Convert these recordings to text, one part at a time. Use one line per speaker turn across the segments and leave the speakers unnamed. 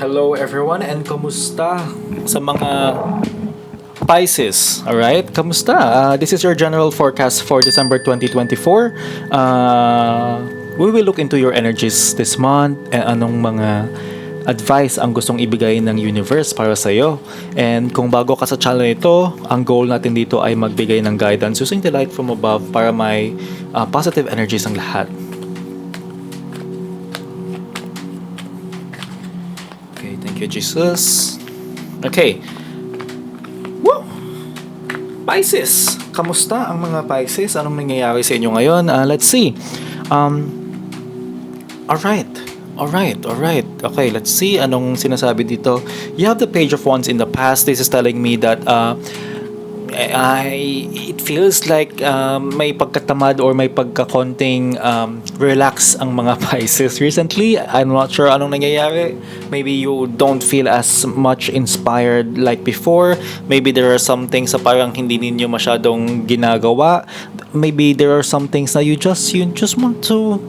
Hello everyone and kamusta sa mga Pisces? Alright, kamusta? This is your general forecast for December 2024. We will look into your energies this month and anong mga advice ang gustong ibigay ng universe para sa iyo. And kung bago ka sa channel ito, ang goal natin dito ay magbigay ng guidance using the light from above para may positive energies ang lahat. Okay, thank you Jesus. Okay. Woo! Pisces! Kamusta ang mga Pisces? Anong nangyayari sa inyo ngayon? Let's see. Alright. Okay, let's see anong sinasabi dito. You have the Page of Wands in the past. This is telling me that it feels like may pagkatamad or may pagkakonting relax ang mga Pisces recently. I'm not sure anong nangyayari. Maybe you don't feel as much inspired like before. Maybe there are some things na parang hindi ninyo masyadong ginagawa. Maybe there are some things na you just want to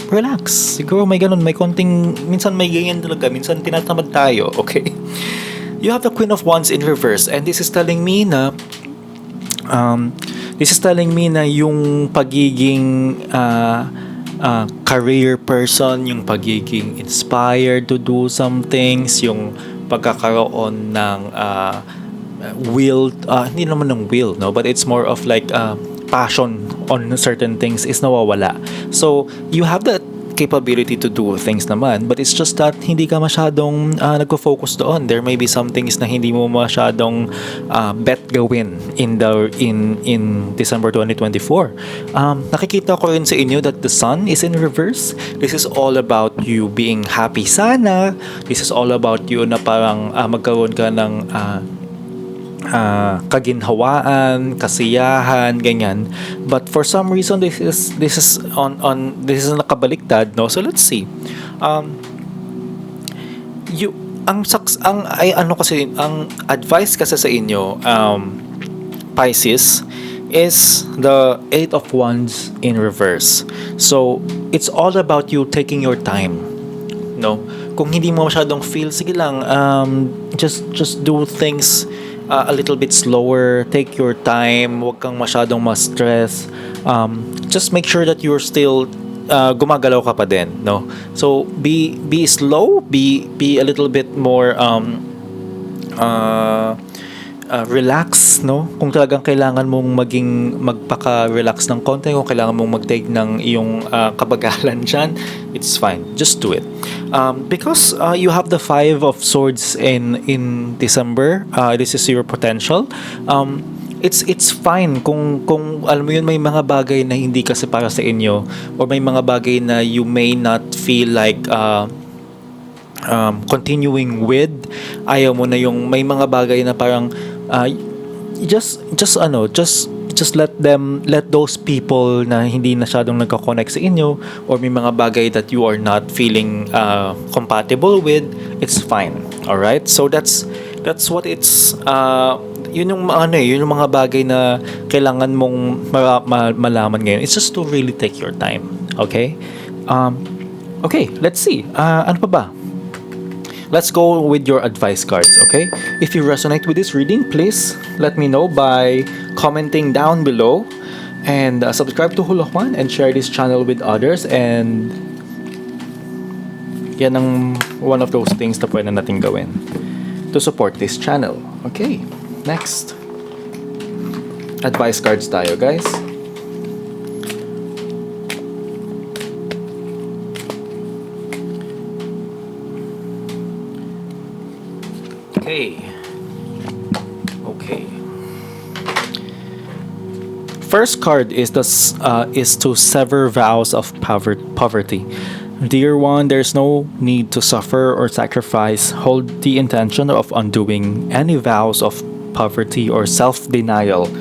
relax. Siguro may ganun, may konting, minsan may ganyan talaga, minsan tinatamad tayo, okay? You have the Queen of Wands in reverse and this is telling me na yung pagiging career person, yung pagiging inspired to do some things, yung pagkakaroon ng will, hindi naman ng will, no, but it's more of like passion on certain things is nawawala. So you have that capability to do things naman, but it's just that hindi ka masyadong nagfo-focus doon. There may be some things na hindi mo masyadong bet gawin in December 2024. Nakikita ko rin sa inyo that the Sun is in reverse. This is all about you being happy sana. This is all about you na parang magkaroon ka ng kaginhawaan, kasiyahan, ganyan. But for some reason this is nakabaliktad, no? So let's see. Ang advice kasi sa inyo, Pisces, is the Eight of Wands in reverse. So it's all about you taking your time, no? Kung hindi mo masyadong feel, sige lang, just do things a little bit slower, take your time, huwag kang masyadong ma-stress. Just make sure that you're still gumagalaw ka pa din, no? So be slow, be a little bit more relax, no? Kung talagang kailangan mong magpaka-relax ng konti, kung kailangan mong mag-take ng iyong kabagalan dyan, it's fine. Just do it. Because you have the Five of Swords in December, this is your potential. It's fine kung alam mo yun, may mga bagay na hindi kasi para sa inyo, or may mga bagay na you may not feel like continuing with. Ayaw mo na yung may mga bagay na parang just let those people na hindi masyadong nagko-connect sa inyo, or may mga bagay that you are not feeling compatible with, it's fine. All right? So that's what it's yun yung mga bagay na kailangan mong malaman ngayon. It's just to really take your time. Okay? Okay, let's see. Ano pa ba? Let's go with your advice cards, okay? If you resonate with this reading, please let me know by commenting down below, and subscribe to Hula Juan and share this channel with others, and yan ang one of those things na pwede natin gawin to support this channel. Okay, next. Advice cards tayo, guys. Okay. First card is to sever vows of poverty. Dear one, there's no need to suffer or sacrifice. Hold the intention of undoing any vows of poverty or self-denial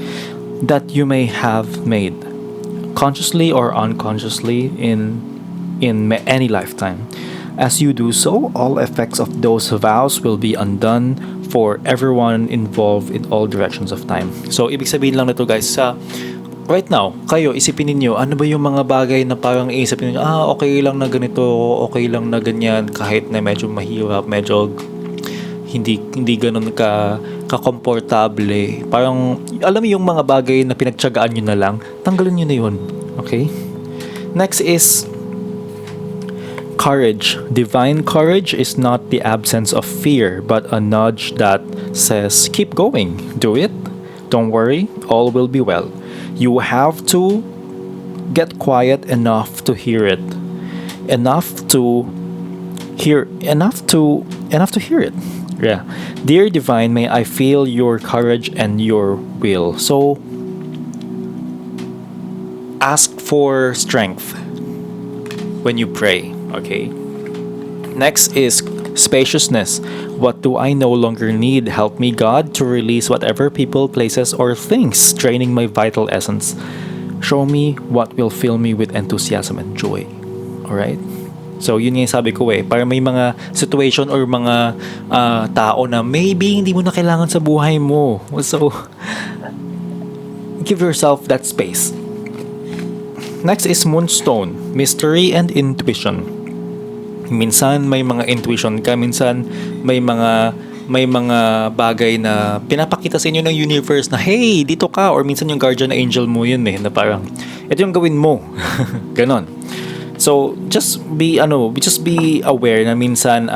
that you may have made, consciously or unconsciously, in any lifetime. As you do so, all effects of those vows will be undone for everyone involved in all directions of time. So, ibig sabihin lang nito, guys, right now, kayo, isipin ninyo, ano ba yung mga bagay na parang iisipin ninyo, okay lang na ganito, okay lang na ganyan, kahit na medyo mahirap, medyo hindi ganun ka-komportable. Parang, alam mo yung mga bagay na pinagtiyagaan nyo na lang, tanggalin nyo na yun. Okay? Next is courage. Divine courage is not the absence of fear, but a nudge that says, keep going, do it. Don't worry, all will be well. You have to get quiet enough to hear it. Enough to hear it. Yeah. Dear Divine, may I feel your courage and your will. So, ask for strength when you pray. Okay. Next is spaciousness. What do I no longer need? Help me, God, to release whatever people, places, or things draining my vital essence. Show me what will fill me with enthusiasm and joy. Alright? So, yun yung sabi ko para may mga situation or mga tao na maybe hindi mo na kailangan sa buhay mo. So, give yourself that space. Next is Moonstone. Mystery and intuition. Minsan may mga intuition ka, minsan may mga bagay na pinapakita sa inyo ng universe na hey, dito ka, or minsan yung guardian angel mo yun na parang ito yung gawin mo. Ganon. So just be aware na minsan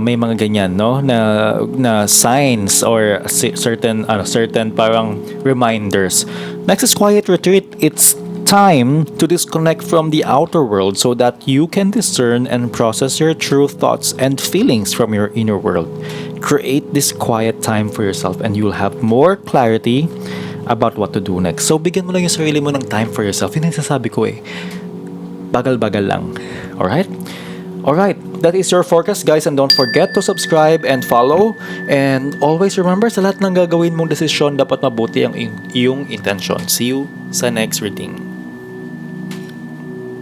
may mga ganyan na signs or certain parang reminders. Next is quiet retreat. It's time to disconnect from the outer world so that you can discern and process your true thoughts and feelings from your inner world. Create this quiet time for yourself and you'll have more clarity about what to do next. So, bigyan mo lang yung sarili mo ng time for yourself. Yun yung sasabi ko bagal-bagal lang. Alright? Alright, that is your forecast, guys, and don't forget to subscribe and follow, and always remember, sa lahat ng gagawin mong desisyon, dapat mabuti ang iyong intention. See you sa next reading.